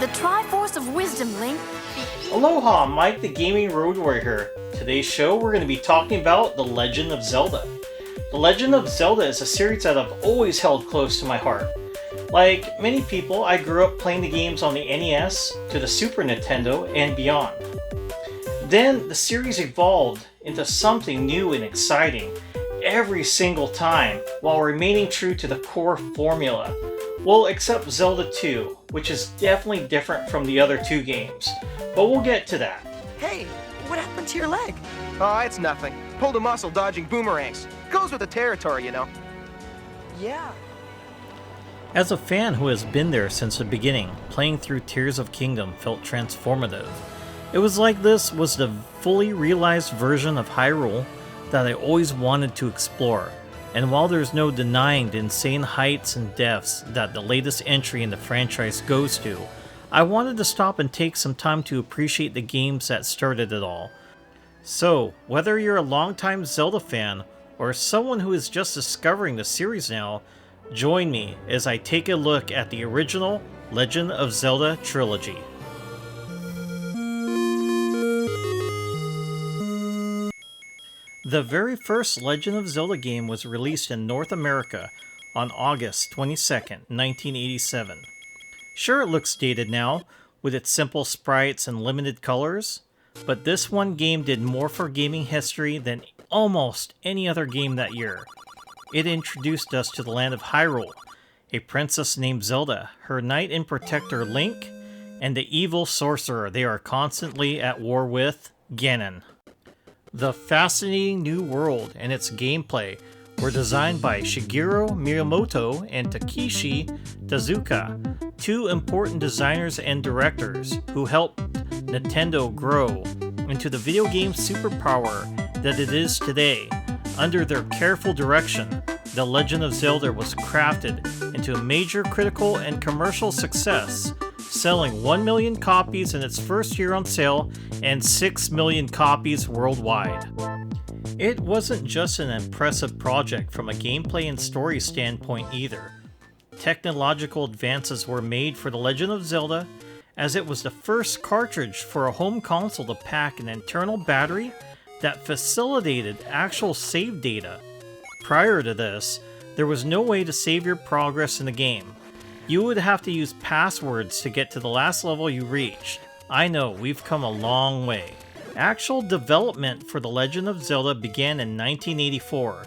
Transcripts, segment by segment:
The Triforce of Wisdom, Link. Aloha, Mike the Gaming Road Warrior here. Today's show we're going to be talking about The Legend of Zelda. The Legend of Zelda is a series that I've always held close to my heart. Like many people, I grew up playing the games on the NES to the Super Nintendo and beyond. Then the series evolved into something new and exciting every single time while remaining true to the core formula. Well, except Zelda 2, which is definitely different from the other two games, but we'll get to that. Hey, what happened to your leg? Oh, it's nothing. Pulled a muscle dodging boomerangs. Goes with the territory, you know. Yeah. As a fan who has been there since the beginning, playing through Tears of Kingdom felt transformative. It was like this was the fully realized version of Hyrule that I always wanted to explore. And while there's no denying the insane heights and depths that the latest entry in the franchise goes to, I wanted to stop and take some time to appreciate the games that started it all. So, whether you're a longtime Zelda fan or someone who is just discovering the series now, join me as I take a look at the original Legend of Zelda Trilogy. The very first Legend of Zelda game was released in North America on August 22nd, 1987. Sure, it looks dated now, with its simple sprites and limited colors, but this one game did more for gaming history than almost any other game that year. It introduced us to the land of Hyrule, a princess named Zelda, her knight and protector Link, and the evil sorcerer they are constantly at war with, Ganon. The fascinating new world and its gameplay were designed by Shigeru Miyamoto and Takeshi Tezuka, two important designers and directors who helped Nintendo grow into the video game superpower that it is today. Under their careful direction, The Legend of Zelda was crafted into a major critical and commercial success, selling 1 million copies in its first year on sale and 6 million copies worldwide. It wasn't just an impressive project from a gameplay and story standpoint either. Technological advances were made for The Legend of Zelda, as it was the first cartridge for a home console to pack an internal battery that facilitated actual save data. Prior to this, there was no way to save your progress in the game. You would have to use passwords to get to the last level you reached. I know, we've come a long way. Actual development for The Legend of Zelda began in 1984,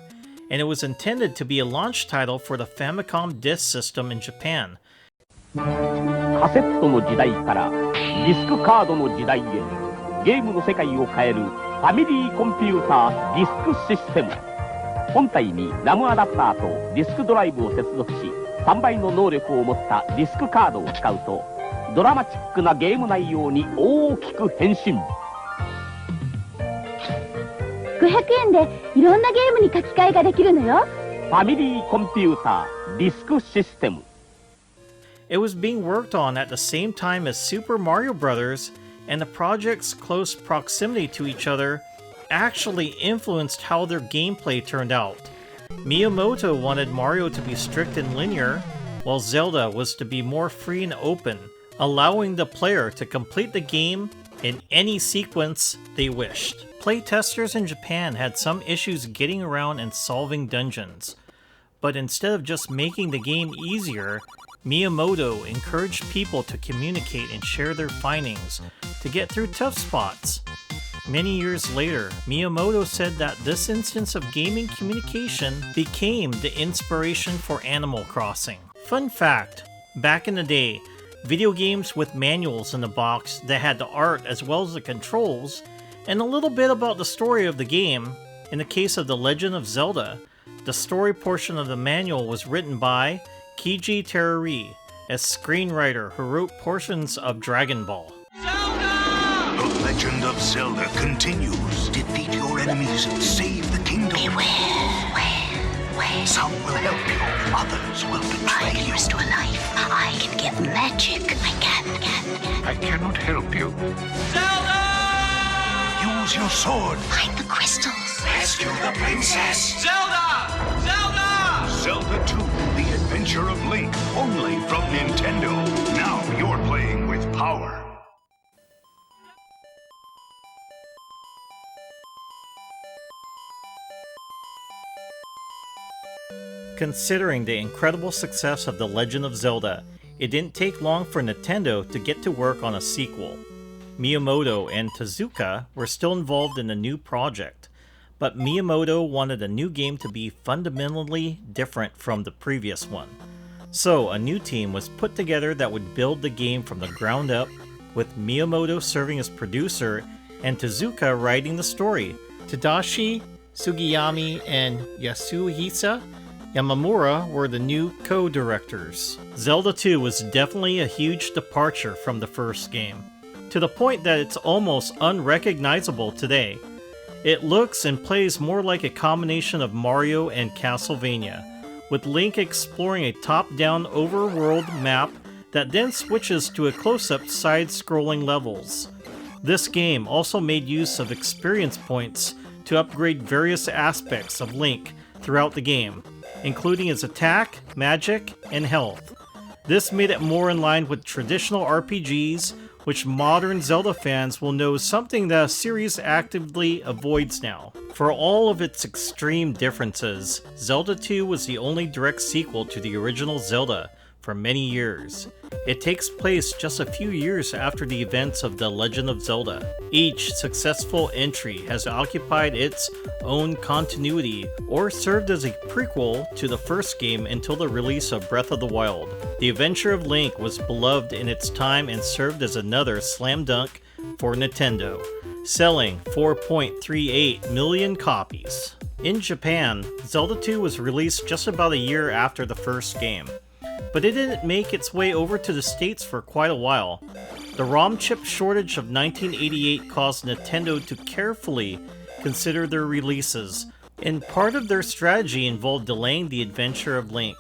and it was intended to be a launch title for the Famicom Disk System in Japan. カセットの時代からディスクカードの時代へ、ゲームの世界を変えるファミリーコンピューターディスクシステム。本体にラムアダプターとディスクドライブを接続し、3倍の能力を持ったディスクカードを使うと、ドラマチックなゲーム内容に大きく変身。500円でいろんなゲームに書き換えができるのよ。ファミリーコンピューターディスクシステム。It was being worked on at the same time as Super Mario Bros., and the project's close proximity to each other actually influenced how their gameplay turned out. Miyamoto wanted Mario to be strict and linear, while Zelda was to be more free and open, allowing the player to complete the game in any sequence they wished. Playtesters in Japan had some issues getting around and solving dungeons, but instead of just making the game easier, Miyamoto encouraged people to communicate and share their findings to get through tough spots. Many years later, Miyamoto said that this instance of gaming communication became the inspiration for Animal Crossing. Fun fact, back in the day, video games with manuals in the box that had the art as well as the controls, and a little bit about the story of the game. In the case of The Legend of Zelda, the story portion of the manual was written by Keiji Terari, a screenwriter who wrote portions of Dragon Ball. Zelda! The Legend of Zelda continues. Defeat your enemies, save the kingdom. Beware. Some will help you, others will betray I can you. restore life. I can get magic. I can. I cannot help you. Zelda! Use your sword. Find the crystals. Rescue the princess. Zelda! Zelda! Zelda 2, The Adventure of Link, only from Nintendo. Now you're playing with power. Considering the incredible success of The Legend of Zelda, it didn't take long for Nintendo to get to work on a sequel. Miyamoto and Tezuka were still involved in the new project, but Miyamoto wanted a new game to be fundamentally different from the previous one. So a new team was put together that would build the game from the ground up, with Miyamoto serving as producer and Tezuka writing the story. Tadashi Sugiyami and Yasuhisa Yamamura were the new co-directors. Zelda 2 was definitely a huge departure from the first game, to the point that it's almost unrecognizable today. It looks and plays more like a combination of Mario and Castlevania, with Link exploring a top-down overworld map that then switches to a close-up side-scrolling levels. This game also made use of experience points to upgrade various aspects of Link throughout the game, including his attack, magic, and health. This made it more in line with traditional RPGs, which modern Zelda fans will know is something that a series actively avoids now. For all of its extreme differences, Zelda 2 was the only direct sequel to the original Zelda for many years. It takes place just a few years after the events of The Legend of Zelda. Each successful entry has occupied its own continuity or served as a prequel to the first game until the release of Breath of the Wild. The Adventure of Link was beloved in its time and served as another slam dunk for Nintendo, selling 4.38 million copies. In Japan, Zelda 2 was released just about a year after the first game, but it didn't make its way over to the States for quite a while. The ROM chip shortage of 1988 caused Nintendo to carefully consider their releases, and part of their strategy involved delaying the Adventure of Link.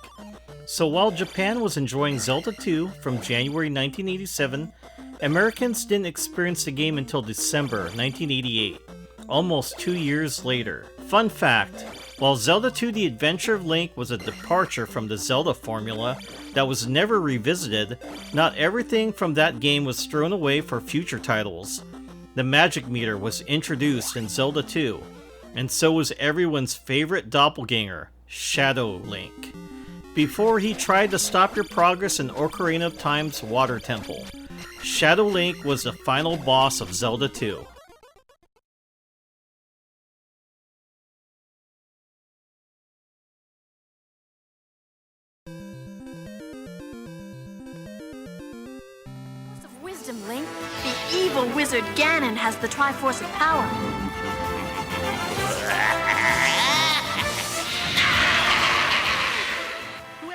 So while Japan was enjoying Zelda 2 from January 1987, Americans didn't experience the game until December 1988, almost 2 years later. Fun fact, while Zelda 2 The Adventure of Link was a departure from the Zelda formula that was never revisited, not everything from that game was thrown away for future titles. The magic meter was introduced in Zelda 2, and so was everyone's favorite doppelganger, Shadow Link, before he tried to stop your progress in Ocarina of Time's Water Temple. Shadow Link was the final boss of Zelda 2. Of wisdom, Link. The evil wizard Ganon has the Triforce of Power.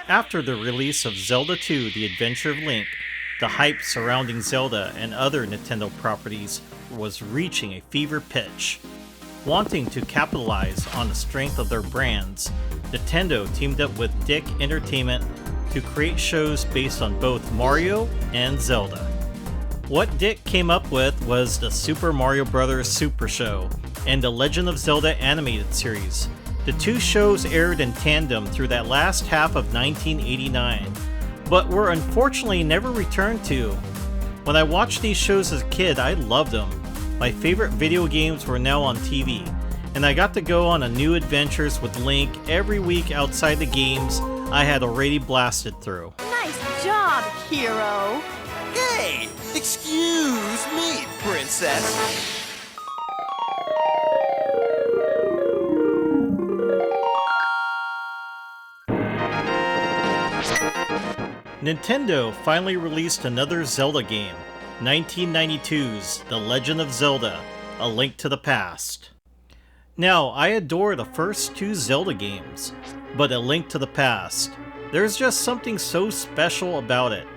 After the release of Zelda 2 The Adventure of Link, the hype surrounding Zelda and other Nintendo properties was reaching a fever pitch. Wanting to capitalize on the strength of their brands, Nintendo teamed up with Dick Entertainment to create shows based on both Mario and Zelda. What Dick came up with was the Super Mario Bros. Super Show and the Legend of Zelda animated series. The two shows aired in tandem through that last half of 1989, but were unfortunately never returned to. When I watched these shows as a kid, I loved them. My favorite video games were now on TV, and I got to go on a new adventures with Link every week outside the games I had already blasted through. Nice job, hero! Hey! Excuse me, princess! Nintendo finally released another Zelda game, 1992's The Legend of Zelda: A Link to the Past. Now, I adore the first two Zelda games, but A Link to the Past, there's just something so special about it.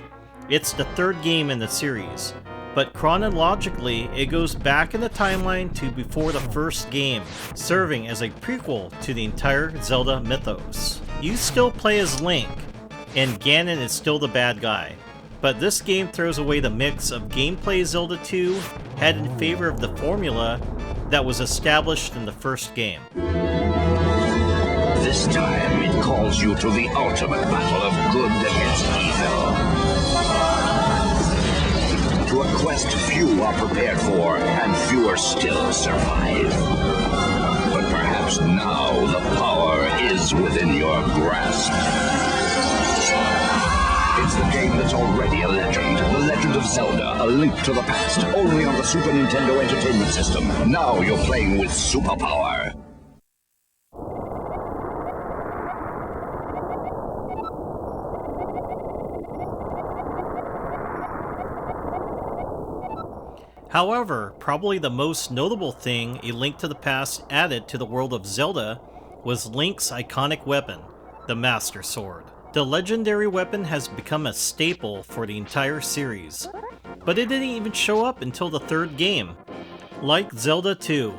It's the third game in the series, but chronologically it goes back in the timeline to before the first game, serving as a prequel to the entire Zelda mythos. You still play as Link, and Ganon is still the bad guy, but this game throws away the mix of gameplay Zelda 2 had in favor of the formula that was established in the first game. This time it calls you to the ultimate battle of good against evil. To a quest few are prepared for, and fewer still survive. But perhaps now the power is within your grasp. It's the game that's already a legend. The Legend of Zelda, A Link to the Past. Only on the Super Nintendo Entertainment System. Now you're playing with superpower. However, probably the most notable thing A Link to the Past added to the world of Zelda was Link's iconic weapon, the Master Sword. The legendary weapon has become a staple for the entire series, but it didn't even show up until the third game. Like Zelda 2,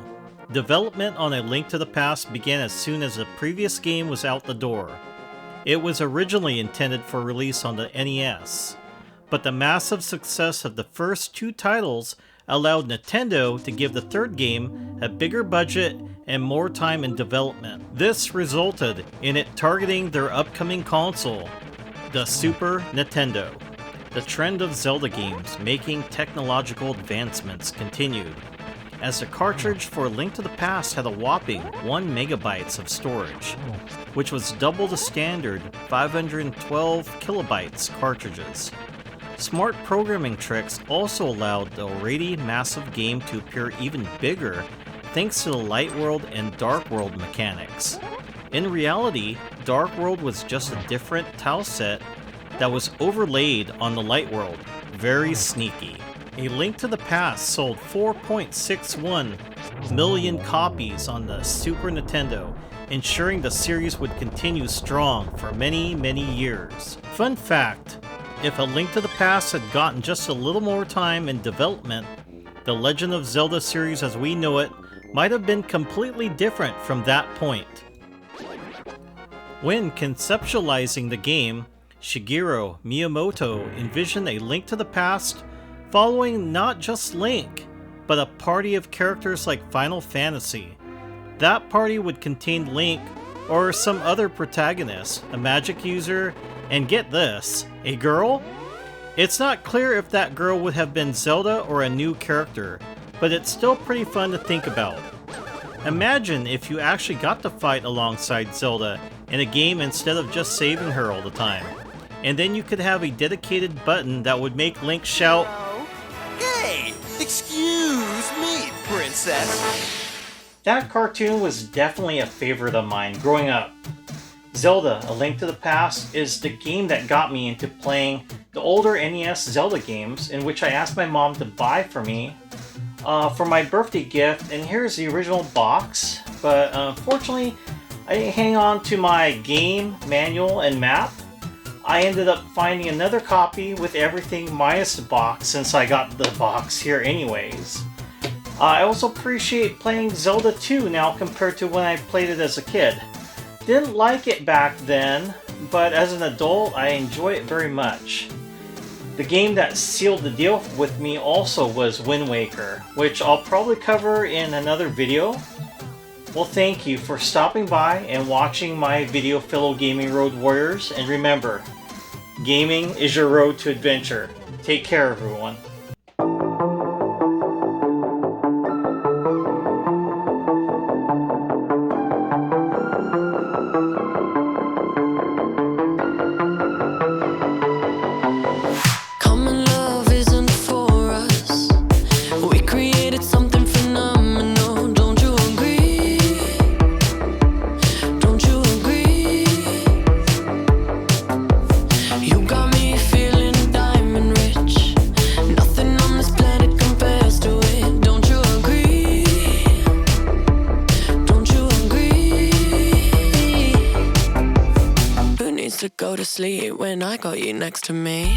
development on A Link to the Past began as soon as the previous game was out the door. It was originally intended for release on the NES, but the massive success of the first two titles allowed Nintendo to give the third game a bigger budget and more time in development. This resulted in it targeting their upcoming console, the Super Nintendo. The trend of Zelda games making technological advancements continued, as the cartridge for Link to the Past had a whopping 1 megabytes of storage, which was double the standard 512 kilobytes cartridges. Smart programming tricks also allowed the already massive game to appear even bigger thanks to the Light World and Dark World mechanics. In reality, Dark World was just a different tile set that was overlaid on the Light World. Very sneaky. A Link to the Past sold 4.61 million copies on the Super Nintendo, ensuring the series would continue strong for many, many years. Fun fact, if A Link to the Past had gotten just a little more time in development, the Legend of Zelda series as we know it might have been completely different from that point. When conceptualizing the game, Shigeru Miyamoto envisioned A Link to the Past following not just Link, but a party of characters like Final Fantasy. That party would contain Link or some other protagonist, a magic user, and get this, a girl? It's not clear if that girl would have been Zelda or a new character, but it's still pretty fun to think about. Imagine if you actually got to fight alongside Zelda in a game instead of just saving her all the time. And then you could have a dedicated button that would make Link shout, Hey, excuse me, princess. That cartoon was definitely a favorite of mine growing up. Zelda, A Link to the Past is the game that got me into playing the older NES Zelda games, in which I asked my mom to buy for me for my birthday gift, and here's the original box, but unfortunately I didn't hang on to my game manual and map. I ended up finding another copy with everything minus the box since I got the box here anyways. I also appreciate playing Zelda 2 now compared to when I played it as a kid. Didn't like it back then, but as an adult I enjoy it very much. The game that sealed the deal with me also was Wind Waker, which I'll probably cover in another video. Well, thank you for stopping by and watching my video, fellow Gaming Road Warriors, and remember, gaming is your road to adventure. Take care, everyone. To go to sleep when I got you next to me.